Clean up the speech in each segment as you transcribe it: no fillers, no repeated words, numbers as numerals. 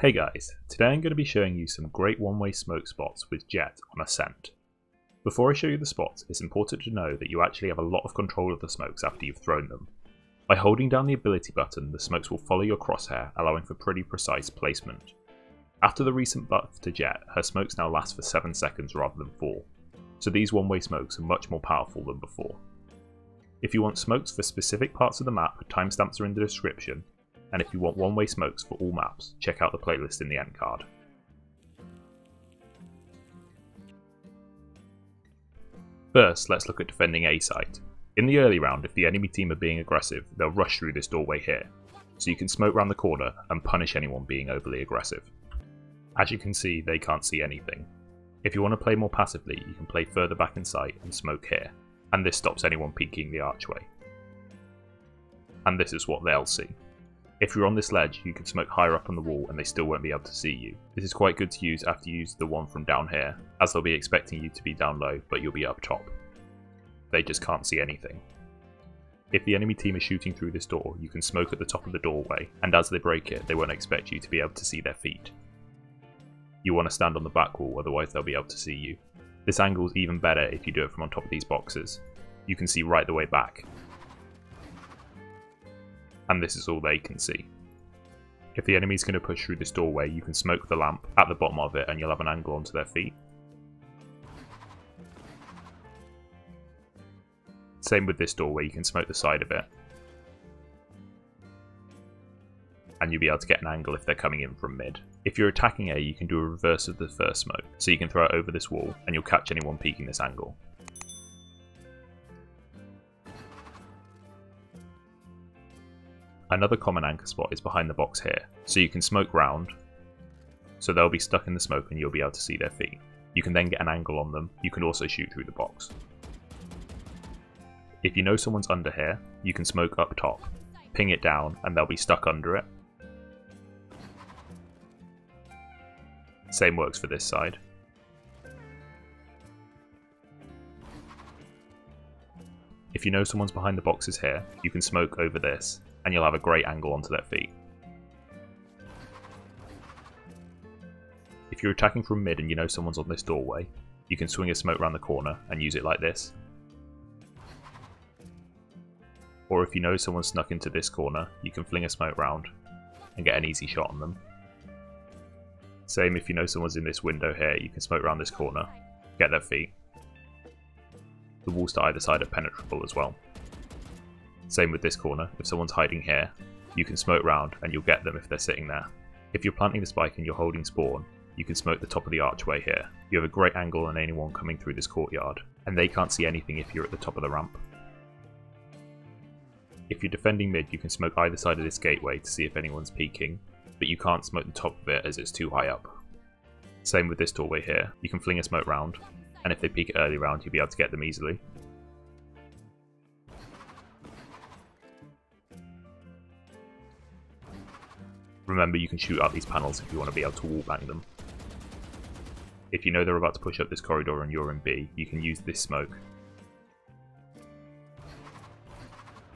Hey guys, today I'm going to be showing you some great one-way smoke spots with Jett on Ascent. Before I show you the spots, it's important to know that you actually have a lot of control of the smokes after you've thrown them. By holding down the ability button, the smokes will follow your crosshair, allowing for pretty precise placement. After the recent buff to Jett, her smokes now last for 7 seconds rather than 4, so these one-way smokes are much more powerful than before. If you want smokes for specific parts of the map, timestamps are in the description, and if you want one-way smokes for all maps, check out the playlist in the end card. First, let's look at defending A site. In the early round, if the enemy team are being aggressive, they'll rush through this doorway here, so you can smoke round the corner and punish anyone being overly aggressive. As you can see, they can't see anything. If you want to play more passively, you can play further back in sight and smoke here, and this stops anyone peeking the archway. And this is what they'll see. If you're on this ledge, you can smoke higher up on the wall and they still won't be able to see you. This is quite good to use after you use the one from down here, as they'll be expecting you to be down low, but you'll be up top. They just can't see anything. If the enemy team is shooting through this door, you can smoke at the top of the doorway, and as they break it, they won't expect you to be able to see their feet. You want to stand on the back wall, otherwise they'll be able to see you. This angle is even better if you do it from on top of these boxes. You can see right the way back. And this is all they can see. If the enemy's going to push through this doorway, you can smoke the lamp at the bottom of it and you'll have an angle onto their feet. Same with this doorway, you can smoke the side of it. And you'll be able to get an angle if they're coming in from mid. If you're attacking A, you can do a reverse of the first smoke, so you can throw it over this wall and you'll catch anyone peeking this angle. Another common anchor spot is behind the box here, so you can smoke round, so they'll be stuck in the smoke and you'll be able to see their feet. You can then get an angle on them, you can also shoot through the box. If you know someone's under here, you can smoke up top, ping it down and they'll be stuck under it. Same works for this side. If you know someone's behind the boxes here, you can smoke over this, and you'll have a great angle onto their feet. If you're attacking from mid and you know someone's on this doorway, you can swing a smoke around the corner and use it like this. Or if you know someone's snuck into this corner, you can fling a smoke round and get an easy shot on them. Same if you know someone's in this window here, you can smoke around this corner, get their feet. The walls to either side are penetrable as well. Same with this corner, if someone's hiding here, you can smoke round and you'll get them if they're sitting there. If you're planting the spike and you're holding spawn, you can smoke the top of the archway here. You have a great angle on anyone coming through this courtyard, and they can't see anything if you're at the top of the ramp. If you're defending mid, you can smoke either side of this gateway to see if anyone's peeking, but you can't smoke the top of it as it's too high up. Same with this doorway here, you can fling a smoke round, and if they peek it early round, you'll be able to get them easily. Remember, you can shoot out these panels if you want to be able to wallbang them. If you know they're about to push up this corridor and you're in B, you can use this smoke.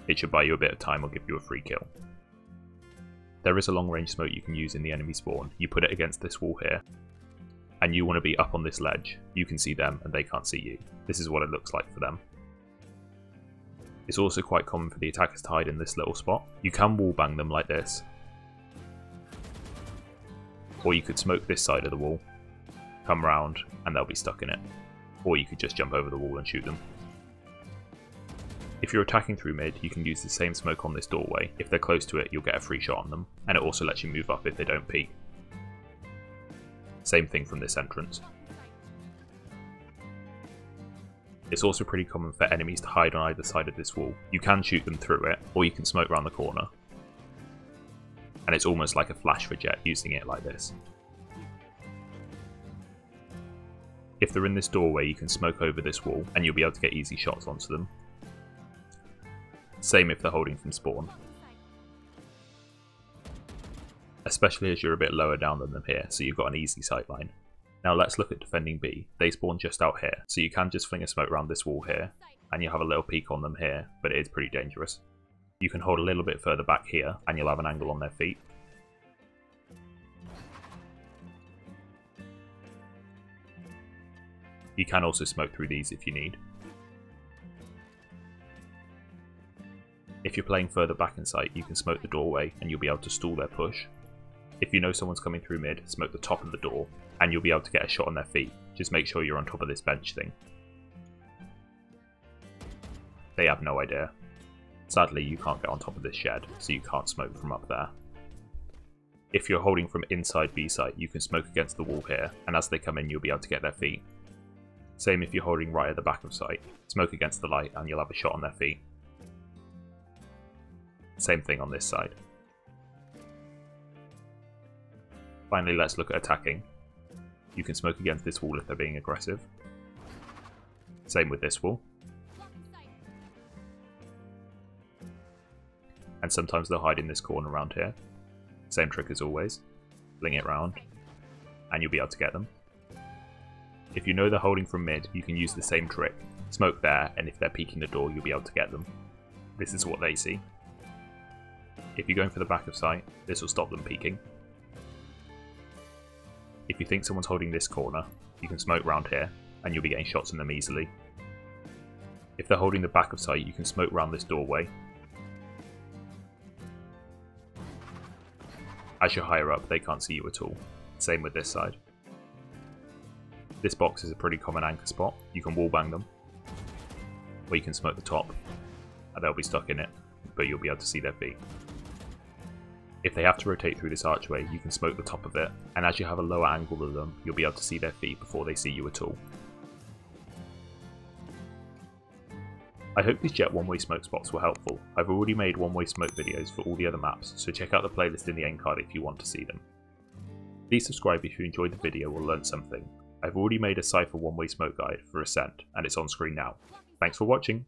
It should buy you a bit of time or give you a free kill. There is a long range smoke you can use in the enemy spawn. You put it against this wall here, and you want to be up on this ledge. You can see them and they can't see you. This is what it looks like for them. It's also quite common for the attackers to hide in this little spot. You can wallbang them like this, or you could smoke this side of the wall, come round, and they'll be stuck in it. Or you could just jump over the wall and shoot them. If you're attacking through mid, you can use the same smoke on this doorway. If they're close to it, you'll get a free shot on them, and it also lets you move up if they don't peek. Same thing from this entrance. It's also pretty common for enemies to hide on either side of this wall. You can shoot them through it, or you can smoke around the corner. And it's almost like a flash for Jett using it like this. If they're in this doorway, you can smoke over this wall and you'll be able to get easy shots onto them. Same if they're holding from spawn. Especially as you're a bit lower down than them here, so you've got an easy sightline. Now let's look at defending B. They spawn just out here, so you can just fling a smoke around this wall here, and you'll have a little peek on them here, but it is pretty dangerous. You can hold a little bit further back here and you'll have an angle on their feet. You can also smoke through these if you need. If you're playing further back in sight, you can smoke the doorway and you'll be able to stall their push. If you know someone's coming through mid, smoke the top of the door and you'll be able to get a shot on their feet. Just make sure you're on top of this bench thing. They have no idea. Sadly, you can't get on top of this shed, so you can't smoke from up there. If you're holding from inside B site, you can smoke against the wall here, and as they come in you'll be able to get their feet. Same if you're holding right at the back of site, smoke against the light and you'll have a shot on their feet. Same thing on this side. Finally, let's look at attacking. You can smoke against this wall if they're being aggressive. Same with this wall. And sometimes they'll hide in this corner around here. Same trick as always. Fling it round, and you'll be able to get them. If you know they're holding from mid, you can use the same trick. Smoke there, and if they're peeking the door, you'll be able to get them. This is what they see. If you're going for the back of site, this will stop them peeking. If you think someone's holding this corner, you can smoke round here, and you'll be getting shots on them easily. If they're holding the back of site, you can smoke round this doorway. As you're higher up, they can't see you at all. Same with this side. This box is a pretty common anchor spot. You can wallbang them, or you can smoke the top, and they'll be stuck in it, but you'll be able to see their feet. If they have to rotate through this archway, you can smoke the top of it, and as you have a lower angle than them, you'll be able to see their feet before they see you at all. I hope these Jett one-way smoke spots were helpful. I've already made one-way smoke videos for all the other maps, so check out the playlist in the end card if you want to see them. Please subscribe if you enjoyed the video or learned something. I've already made a Cypher one-way smoke guide for Ascent, and it's on screen now. Thanks for watching!